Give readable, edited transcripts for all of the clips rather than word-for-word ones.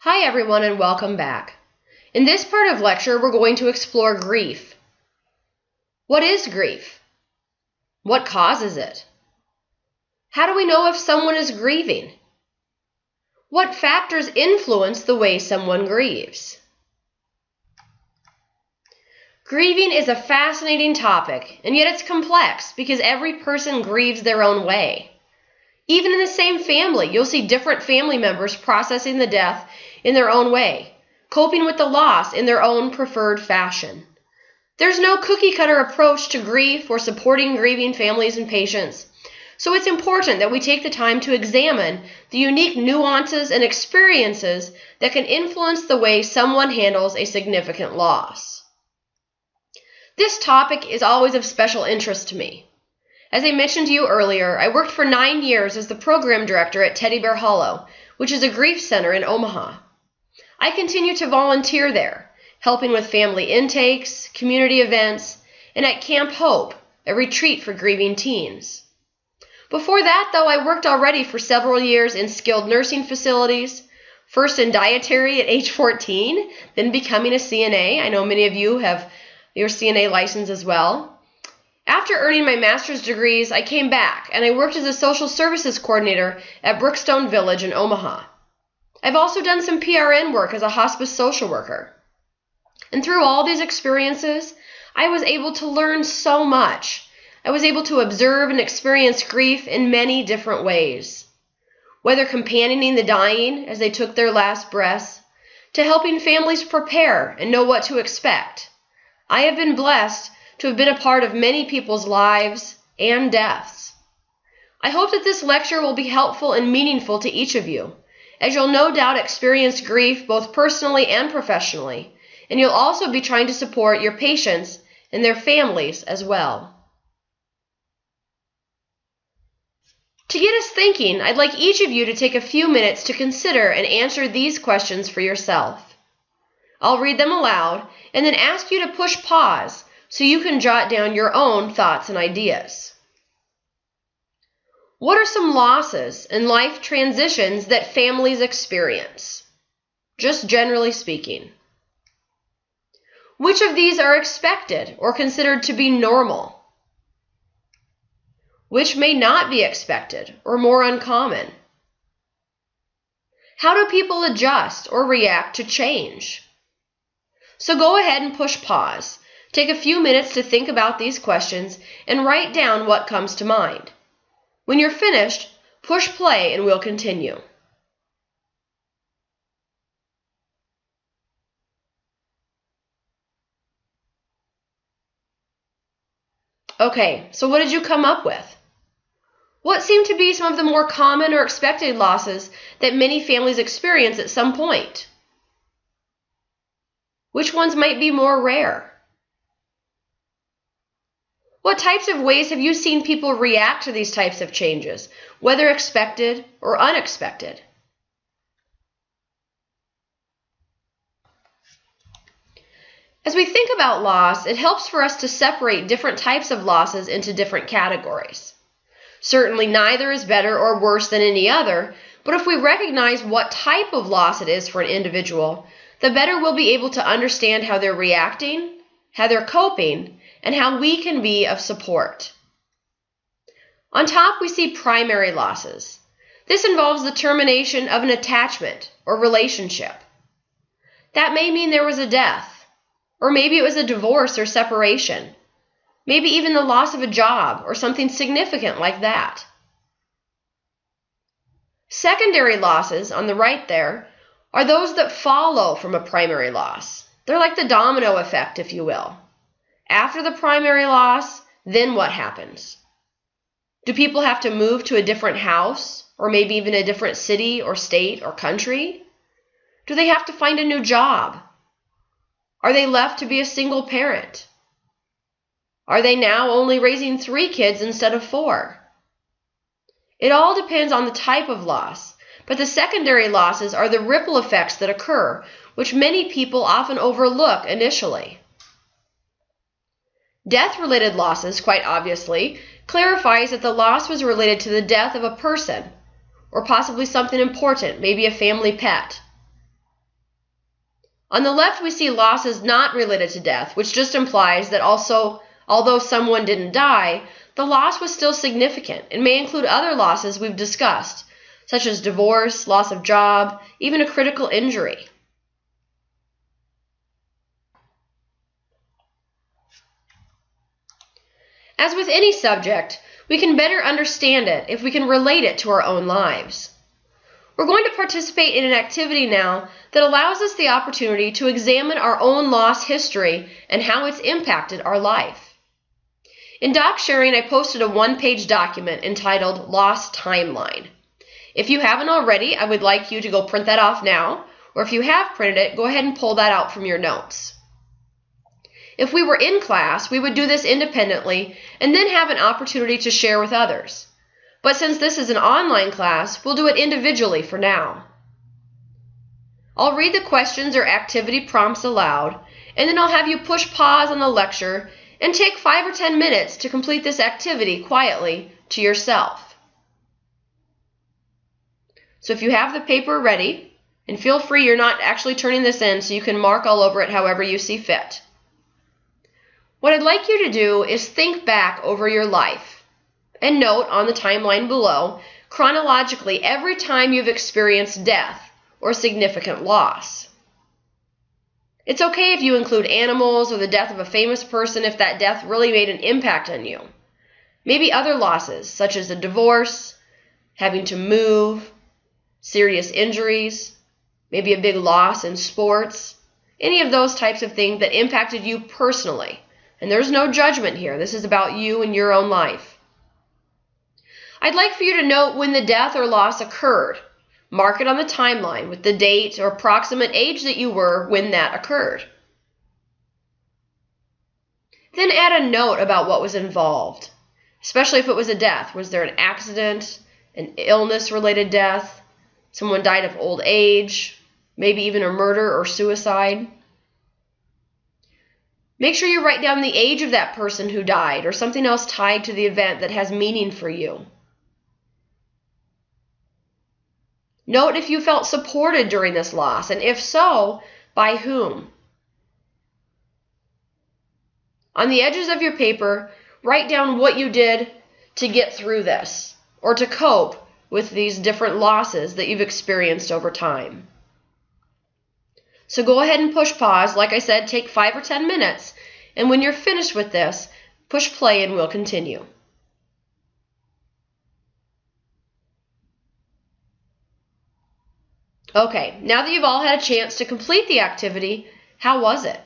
Hi everyone and welcome back. In this part of lecture, we're going to explore grief. What is grief? What causes it? How do we know if someone is grieving? What factors influence the way someone grieves? Grieving is a fascinating topic, and yet it's complex because every person grieves their own way. Even in the same family, you'll see different family members processing the death in their own way, coping with the loss in their own preferred fashion. There's no cookie-cutter approach to grief or supporting grieving families and patients, so it's important that we take the time to examine the unique nuances and experiences that can influence the way someone handles a significant loss. This topic is always of special interest to me. As I mentioned to you earlier, I worked for 9 years as the program director at Teddy Bear Hollow, which is a grief center in Omaha. I continue to volunteer there, helping with family intakes, community events, and at Camp Hope, a retreat for grieving teens. Before that, though, I worked already for several years in skilled nursing facilities, first in dietary at age 14, then becoming a CNA. I know many of you have your CNA license as well. After earning my master's degrees, I came back and I worked as a social services coordinator at Brookstone Village in Omaha. I've also done some PRN work as a hospice social worker. And through all these experiences, I was able to learn so much. I was able to observe and experience grief in many different ways. Whether companioning the dying as they took their last breaths, to helping families prepare and know what to expect, I have been blessed to have been a part of many people's lives and deaths. I hope that this lecture will be helpful and meaningful to each of you, as you'll no doubt experience grief both personally and professionally, and you'll also be trying to support your patients and their families as well. To get us thinking, I'd like each of you to take a few minutes to consider and answer these questions for yourself. I'll read them aloud and then ask you to push pause so you can jot down your own thoughts and ideas. What are some losses and life transitions that families experience? Just generally speaking. Which of these are expected or considered to be normal? Which may not be expected or more uncommon? How do people adjust or react to change? So go ahead and push pause. Take a few minutes to think about these questions and write down what comes to mind. When you're finished, push play and we'll continue. Okay, so what did you come up with? What seem to be some of the more common or expected losses that many families experience at some point? Which ones might be more rare? What types of ways have you seen people react to these types of changes, whether expected or unexpected? As we think about loss, it helps for us to separate different types of losses into different categories. Certainly neither is better or worse than any other, but if we recognize what type of loss it is for an individual, the better we'll be able to understand how they're reacting, how they're coping, and how we can be of support. On top, we see primary losses. This involves the termination of an attachment or relationship. That may mean there was a death, or maybe it was a divorce or separation, maybe even the loss of a job or something significant like that. Secondary losses, on the right there, are those that follow from a primary loss. They're like the domino effect, if you will. After the primary loss, then what happens? Do people have to move to a different house, or maybe even a different city or state or country? Do they have to find a new job? Are they left to be a single parent? Are they now only raising 3 kids instead of 4? It all depends on the type of loss, but the secondary losses are the ripple effects that occur, which many people often overlook initially. Death-related losses, quite obviously, clarifies that the loss was related to the death of a person, or possibly something important, maybe a family pet. On the left, we see losses not related to death, which just implies that also, although someone didn't die, the loss was still significant and may include other losses we've discussed, such as divorce, loss of job, even a critical injury. As with any subject, we can better understand it if we can relate it to our own lives. We're going to participate in an activity now that allows us the opportunity to examine our own loss history and how it's impacted our life. In Doc Sharing, I posted a one-page document entitled Loss Timeline. If you haven't already, I would like you to go print that off now, or if you have printed it, go ahead and pull that out from your notes. If we were in class, we would do this independently and then have an opportunity to share with others. But since this is an online class, we'll do it individually for now. I'll read the questions or activity prompts aloud, and then I'll have you push pause on the lecture and take 5 or 10 minutes to complete this activity quietly to yourself. So if you have the paper ready, and feel free, you're not actually turning this in, so you can mark all over it however you see fit. What I'd like you to do is think back over your life and note on the timeline below, chronologically, every time you've experienced death or significant loss. It's okay if you include animals or the death of a famous person if that death really made an impact on you. Maybe other losses, such as a divorce, having to move, serious injuries, maybe a big loss in sports, any of those types of things that impacted you personally. And there's no judgment here. This is about you and your own life. I'd like for you to note when the death or loss occurred. Mark it on the timeline with the date or approximate age that you were when that occurred. Then add a note about what was involved, especially if it was a death. Was there an accident, an illness-related death, someone died of old age, maybe even a murder or suicide? Make sure you write down the age of that person who died or something else tied to the event that has meaning for you. Note if you felt supported during this loss, and if so, by whom. On the edges of your paper, write down what you did to get through this, or to cope with these different losses that you've experienced over time. So go ahead and push pause. Like I said, take 5 or 10 minutes, and when you're finished with this, push play and we'll continue. Okay, now that you've all had a chance to complete the activity, how was it?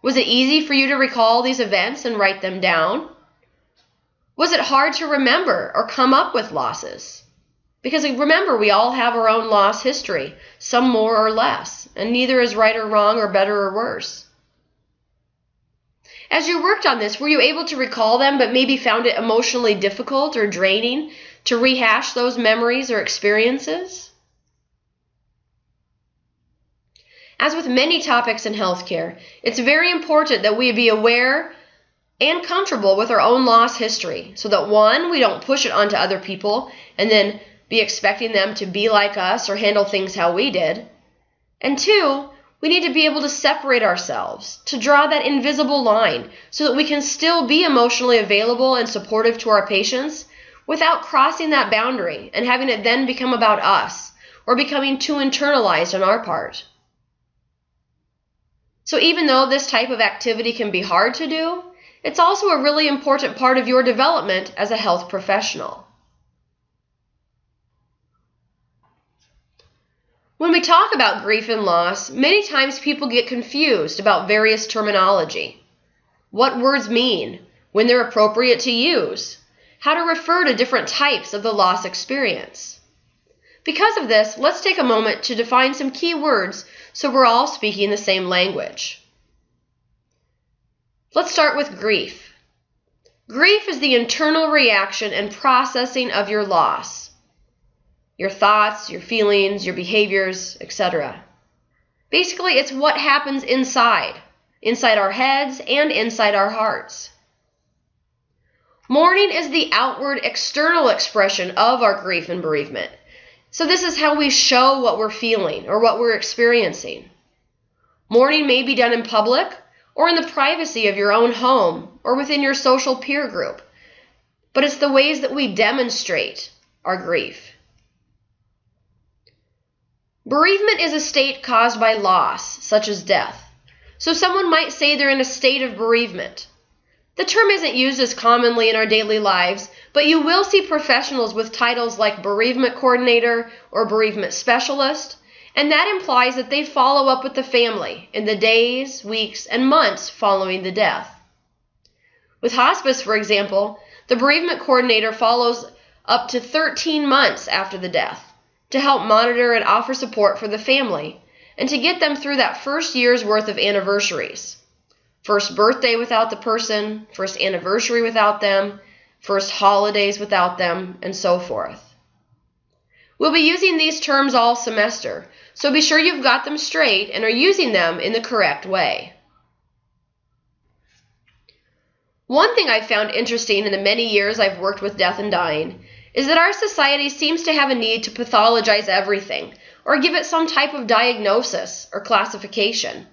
Was it easy for you to recall these events and write them down? Was it hard to remember or come up with losses? Because remember, we all have our own loss history, some more or less, and neither is right or wrong or better or worse. As you worked on this, were you able to recall them but maybe found it emotionally difficult or draining to rehash those memories or experiences? As with many topics in healthcare, it's very important that we be aware and comfortable with our own loss history so that, one, we don't push it onto other people and then be expecting them to be like us or handle things how we did. And two, we need to be able to separate ourselves, to draw that invisible line so that we can still be emotionally available and supportive to our patients without crossing that boundary and having it then become about us or becoming too internalized on our part. So even though this type of activity can be hard to do, it's also a really important part of your development as a health professional. When we talk about grief and loss, many times people get confused about various terminology. What words mean, when they're appropriate to use, how to refer to different types of the loss experience. Because of this, let's take a moment to define some key words so we're all speaking the same language. Let's start with grief. Grief is the internal reaction and processing of your loss. Your thoughts, your feelings, your behaviors, etc. Basically, it's what happens inside our heads and inside our hearts. Mourning is the outward external expression of our grief and bereavement. So this is how we show what we're feeling or what we're experiencing. Mourning may be done in public or in the privacy of your own home or within your social peer group, but it's the ways that we demonstrate our grief. Bereavement is a state caused by loss, such as death. So someone might say they're in a state of bereavement. The term isn't used as commonly in our daily lives, but you will see professionals with titles like bereavement coordinator or bereavement specialist, and that implies that they follow up with the family in the days, weeks, and months following the death. With hospice, for example, the bereavement coordinator follows up to 13 months after the death to help monitor and offer support for the family and to get them through that first year's worth of anniversaries. First birthday without the person, first anniversary without them, first holidays without them, and so forth. We'll be using these terms all semester, so be sure you've got them straight and are using them in the correct way. One thing I've found interesting in the many years I've worked with death and dying is that our society seems to have a need to pathologize everything or give it some type of diagnosis or classification,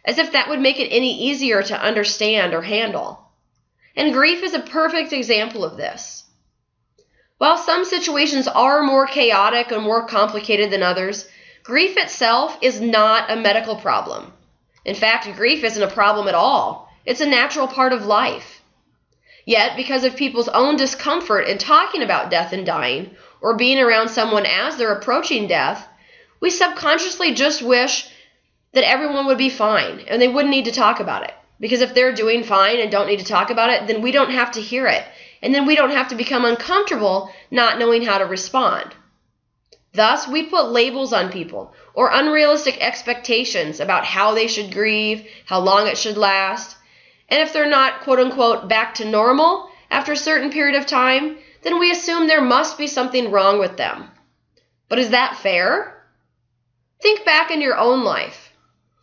as if that would make it any easier to understand or handle. And grief is a perfect example of this. While some situations are more chaotic and more complicated than others, grief itself is not a medical problem. In fact, grief isn't a problem at all. It's a natural part of life. Yet, because of people's own discomfort in talking about death and dying, or being around someone as they're approaching death, we subconsciously just wish that everyone would be fine and they wouldn't need to talk about it. Because if they're doing fine and don't need to talk about it, then we don't have to hear it. And then we don't have to become uncomfortable not knowing how to respond. Thus, we put labels on people or unrealistic expectations about how they should grieve, how long it should last. And if they're not, quote-unquote, back to normal after a certain period of time, then we assume there must be something wrong with them. But is that fair? Think back in your own life.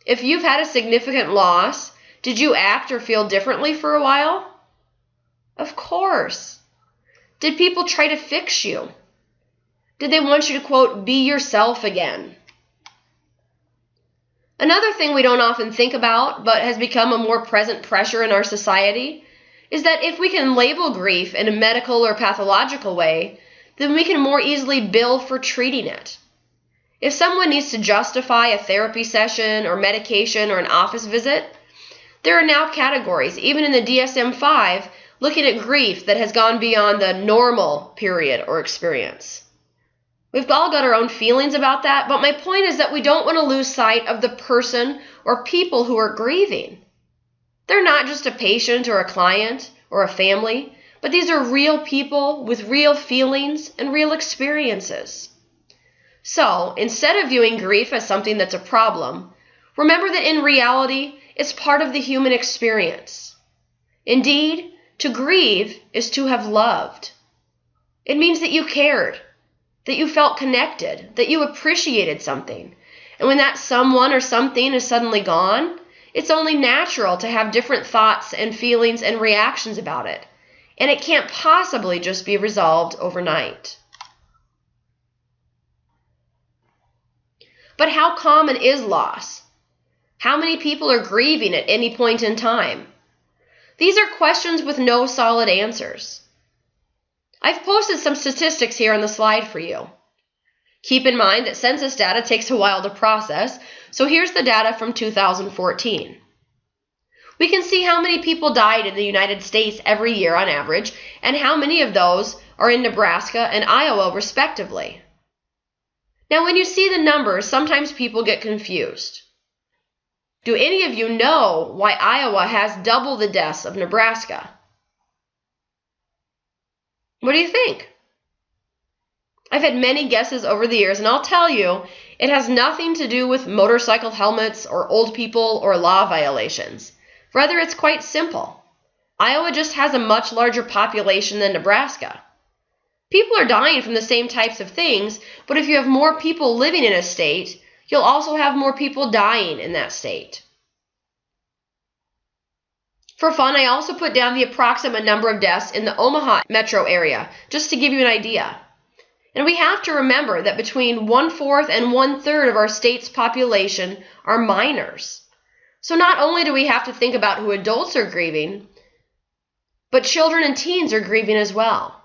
If you've had a significant loss, did you act or feel differently for a while? Of course. Did people try to fix you? Did they want you to, quote, be yourself again? Another thing we don't often think about, but has become a more present pressure in our society, is that if we can label grief in a medical or pathological way, then we can more easily bill for treating it. If someone needs to justify a therapy session or medication or an office visit, there are now categories, even in the DSM-5, looking at grief that has gone beyond the normal period or experience. We've all got our own feelings about that, but my point is that we don't want to lose sight of the person or people who are grieving. They're not just a patient or a client or a family, but these are real people with real feelings and real experiences. So, instead of viewing grief as something that's a problem, remember that in reality, it's part of the human experience. Indeed, to grieve is to have loved. It means that you cared, that you felt connected, that you appreciated something. And when that someone or something is suddenly gone, it's only natural to have different thoughts and feelings and reactions about it. And it can't possibly just be resolved overnight. But how common is loss? How many people are grieving at any point in time? These are questions with no solid answers. I've posted some statistics here on the slide for you. Keep in mind that census data takes a while to process, so here's the data from 2014. We can see how many people died in the United States every year on average, and how many of those are in Nebraska and Iowa respectively. Now, when you see the numbers, sometimes people get confused. Do any of you know why Iowa has double the deaths of Nebraska? What do you think? I've had many guesses over the years, and I'll tell you, it has nothing to do with motorcycle helmets or old people or law violations. Rather, it's quite simple. Iowa just has a much larger population than Nebraska. People are dying from the same types of things, but if you have more people living in a state, you'll also have more people dying in that state. For fun, I also put down the approximate number of deaths in the Omaha metro area, just to give you an idea. And we have to remember that between 1/4 and 1/3 of our state's population are minors. So not only do we have to think about who adults are grieving, but children and teens are grieving as well.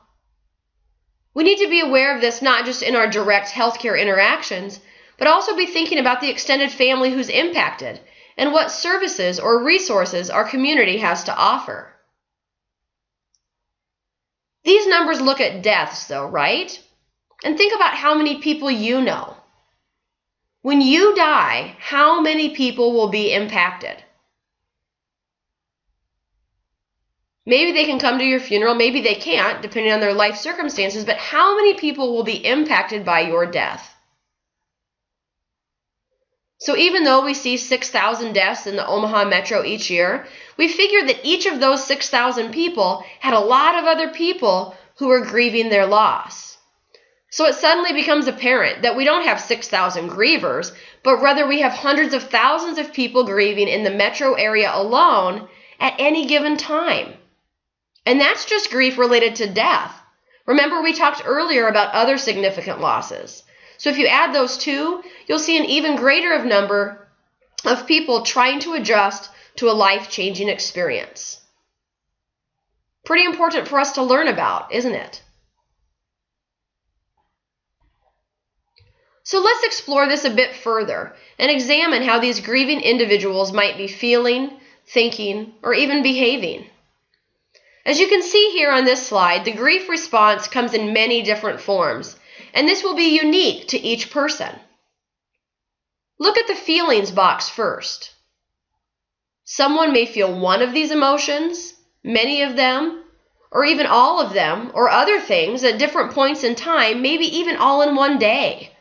We need to be aware of this not just in our direct healthcare interactions, but also be thinking about the extended family who's impacted and what services or resources our community has to offer. These numbers look at deaths, though, right? And think about how many people you know. When you die, how many people will be impacted? Maybe they can come to your funeral, maybe they can't, depending on their life circumstances, but how many people will be impacted by your death? So even though we see 6,000 deaths in the Omaha metro each year, we figured that each of those 6,000 people had a lot of other people who were grieving their loss. So it suddenly becomes apparent that we don't have 6,000 grievers, but rather we have hundreds of thousands of people grieving in the metro area alone at any given time. And that's just grief related to death. Remember, we talked earlier about other significant losses. So if you add those two, you'll see an even greater number of people trying to adjust to a life-changing experience. Pretty important for us to learn about, isn't it? So let's explore this a bit further and examine how these grieving individuals might be feeling, thinking, or even behaving. As you can see here on this slide, the grief response comes in many different forms, and this will be unique to each person. Look at the feelings box first. Someone may feel one of these emotions, many of them, or even all of them, or other things at different points in time, maybe even all in one day.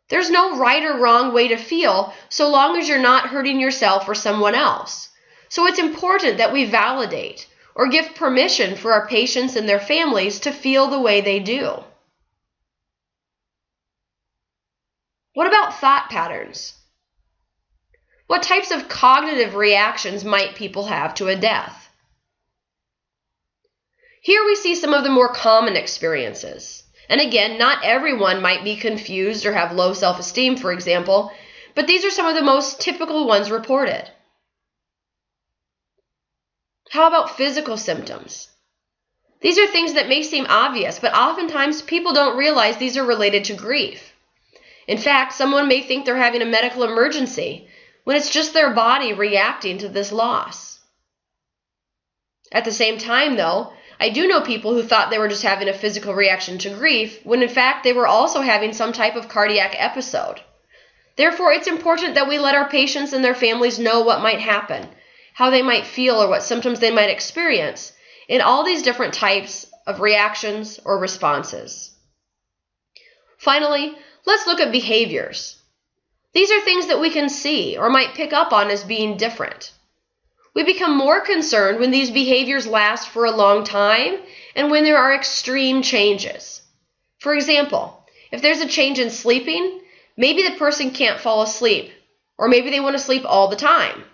There's no right or wrong way to feel so long as you're not hurting yourself or someone else. So it's important that we validate or give permission for our patients and their families to feel the way they do. What about thought patterns? What types of cognitive reactions might people have to a death? Here we see some of the more common experiences. And again, not everyone might be confused or have low self-esteem, for example, but these are some of the most typical ones reported. How about physical symptoms? These are things that may seem obvious, but oftentimes people don't realize these are related to grief. In fact, someone may think they're having a medical emergency when it's just their body reacting to this loss. At the same time, though, I do know people who thought they were just having a physical reaction to grief when in fact they were also having some type of cardiac episode. Therefore, it's important that we let our patients and their families know what might happen, how they might feel, or what symptoms they might experience in all these different types of reactions or responses. Finally, let's look at behaviors. These are things that we can see or might pick up on as being different. We become more concerned when these behaviors last for a long time and when there are extreme changes. For example, if there's a change in sleeping, maybe the person can't fall asleep, or maybe they want to sleep all the time.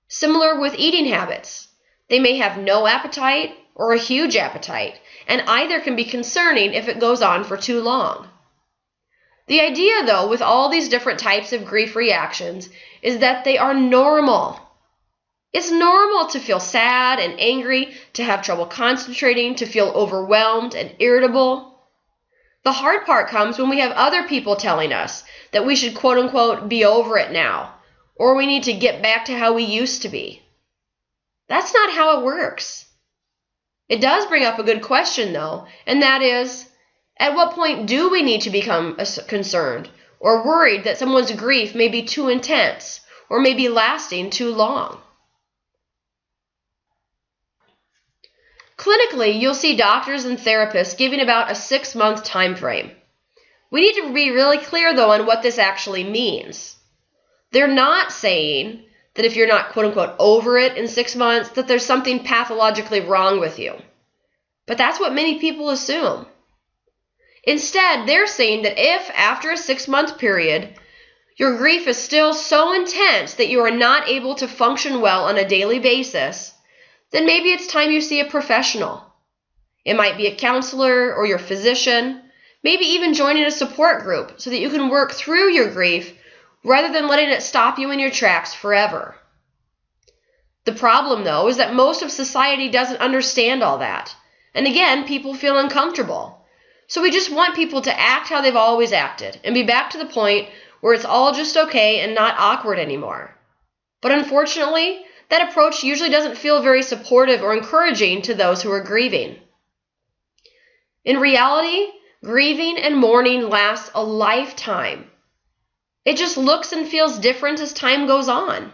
Similar with eating habits. They may have no appetite or a huge appetite, and either can be concerning if it goes on for too long. The idea, though, with all these different types of grief reactions is that they are normal. It's normal to feel sad and angry, to have trouble concentrating, to feel overwhelmed and irritable. The hard part comes when we have other people telling us that we should quote-unquote be over it now, or we need to get back to how we used to be. That's not how it works. It does bring up a good question, though, and that is, at what point do we need to become concerned or worried that someone's grief may be too intense or may be lasting too long? Clinically, you'll see doctors and therapists giving about a 6-month time frame. We need to be really clear, though, on what this actually means. They're not saying that if you're not quote-unquote over it in 6 months, that there's something pathologically wrong with you. But that's what many people assume. Instead, they're saying that if, after a 6-month period, your grief is still so intense that you are not able to function well on a daily basis, then maybe it's time you see a professional. It might be a counselor or your physician, maybe even joining a support group so that you can work through your grief rather than letting it stop you in your tracks forever. The problem, though, is that most of society doesn't understand all that. And again, people feel uncomfortable. So we just want people to act how they've always acted and be back to the point where it's all just okay and not awkward anymore. But unfortunately, that approach usually doesn't feel very supportive or encouraging to those who are grieving. In reality, grieving and mourning lasts a lifetime. It just looks and feels different as time goes on.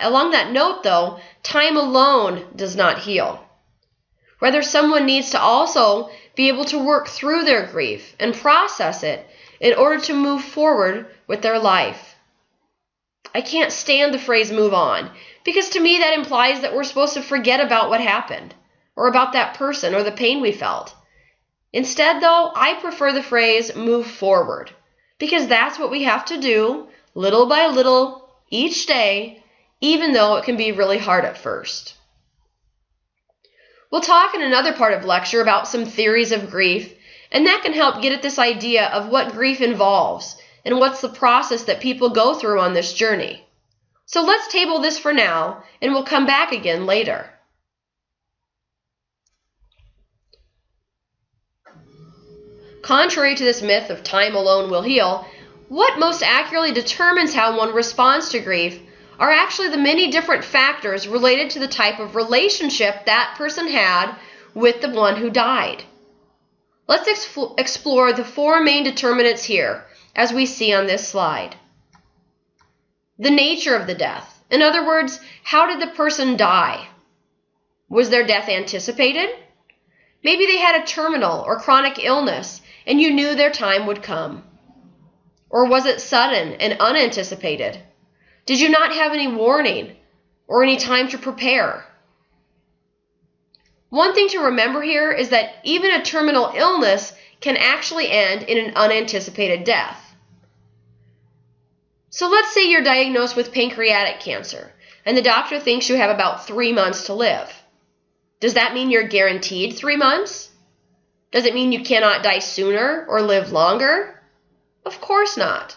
Along that note, though, time alone does not heal. Rather, someone needs to also be able to work through their grief and process it in order to move forward with their life. I can't stand the phrase move on, because to me that implies that we're supposed to forget about what happened, or about that person or the pain we felt. Instead, though, I prefer the phrase move forward, because that's what we have to do, little by little, each day, even though it can be really hard at first. We'll talk in another part of lecture about some theories of grief, and that can help get at this idea of what grief involves and what's the process that people go through on this journey. So let's table this for now, and we'll come back again later. Contrary to this myth of time alone will heal, what most accurately determines how one responds to grief are actually the many different factors related to the type of relationship that person had with the one who died. Let's explore the four main determinants here, as we see on this slide. The nature of the death. In other words, how did the person die? Was their death anticipated? Maybe they had a terminal or chronic illness and you knew their time would come. Or was it sudden and unanticipated? Did you not have any warning or any time to prepare? One thing to remember here is that even a terminal illness can actually end in an unanticipated death. So let's say you're diagnosed with pancreatic cancer and the doctor thinks you have about 3 months to live. Does that mean you're guaranteed 3 months? Does it mean you cannot die sooner or live longer? Of course not.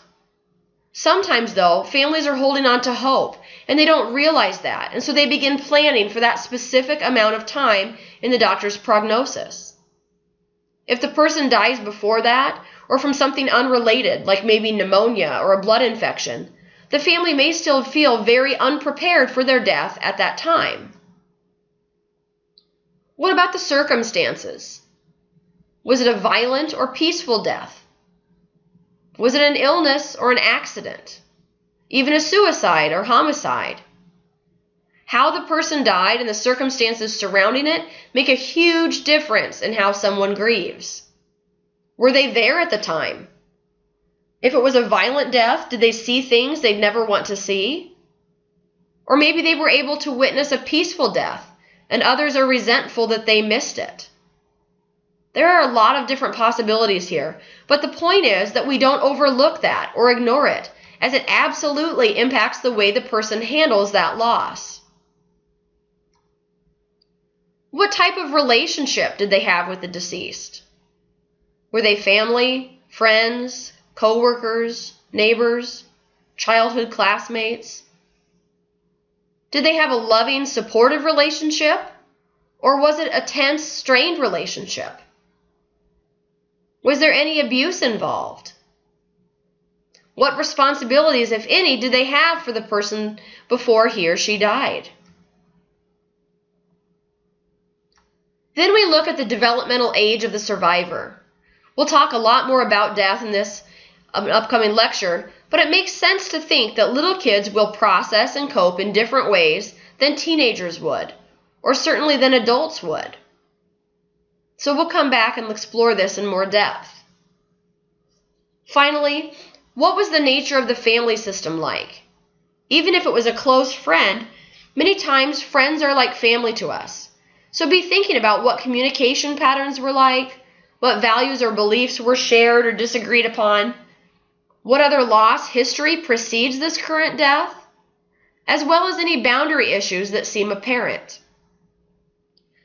Sometimes, though, families are holding on to hope, and they don't realize that, and so they begin planning for that specific amount of time in the doctor's prognosis. If the person dies before that, or from something unrelated, like maybe pneumonia or a blood infection, the family may still feel very unprepared for their death at that time. What about the circumstances? Was it a violent or peaceful death? Was it an illness or an accident? Even a suicide or homicide? How the person died and the circumstances surrounding it make a huge difference in how someone grieves. Were they there at the time? If it was a violent death, did they see things they'd never want to see? Or maybe they were able to witness a peaceful death and others are resentful that they missed it. There are a lot of different possibilities here, but the point is that we don't overlook that or ignore it, as it absolutely impacts the way the person handles that loss. What type of relationship did they have with the deceased? Were they family, friends, co-workers, neighbors, childhood classmates? Did they have a loving, supportive relationship? Or was it a tense, strained relationship? Was there any abuse involved? What responsibilities, if any, did they have for the person before he or she died? Then we look at the developmental age of the survivor. We'll talk a lot more about death in this upcoming lecture, but it makes sense to think that little kids will process and cope in different ways than teenagers would, or certainly than adults would. So we'll come back and explore this in more depth. Finally, what was the nature of the family system like? Even if it was a close friend, many times friends are like family to us. So be thinking about what communication patterns were like, what values or beliefs were shared or disagreed upon, what other loss history precedes this current death, as well as any boundary issues that seem apparent.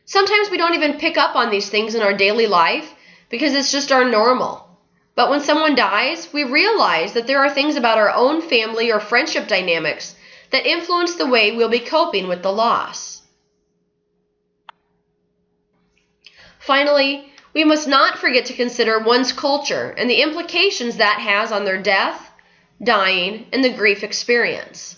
Sometimes we don't even pick up on these things in our daily life because it's just our normal. But when someone dies, we realize that there are things about our own family or friendship dynamics that influence the way we'll be coping with the loss. Finally, we must not forget to consider one's culture and the implications that has on their death, dying, and the grief experience.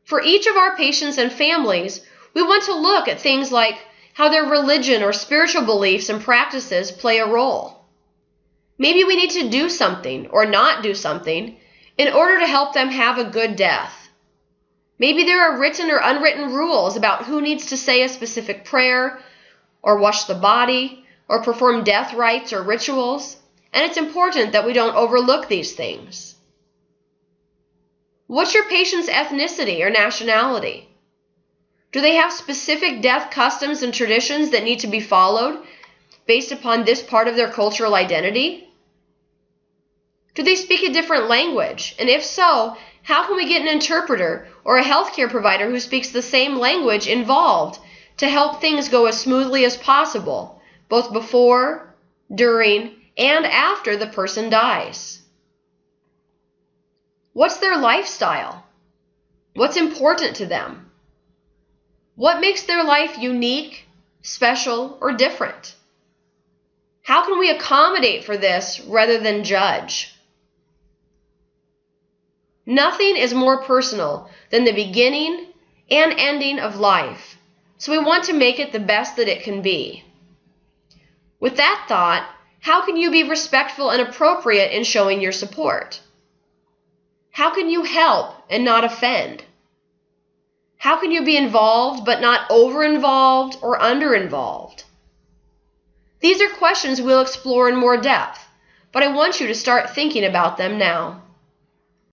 For each of our patients and families, we want to look at things like how their religion or spiritual beliefs and practices play a role. Maybe we need to do something or not do something in order to help them have a good death. Maybe there are written or unwritten rules about who needs to say a specific prayer, or wash the body, or perform death rites or rituals, and it's important that we don't overlook these things. What's your patient's ethnicity or nationality? Do they have specific death customs and traditions that need to be followed based upon this part of their cultural identity? Do they speak a different language? And if so, how can we get an interpreter or a healthcare provider who speaks the same language involved to help things go as smoothly as possible, both before, during, and after the person dies? What's their lifestyle? What's important to them? What makes their life unique, special, or different? How can we accommodate for this rather than judge? Nothing is more personal than the beginning and ending of life, so we want to make it the best that it can be. With that thought, how can you be respectful and appropriate in showing your support? How can you help and not offend? How can you be involved but not over-involved or under-involved? These are questions we'll explore in more depth, but I want you to start thinking about them now.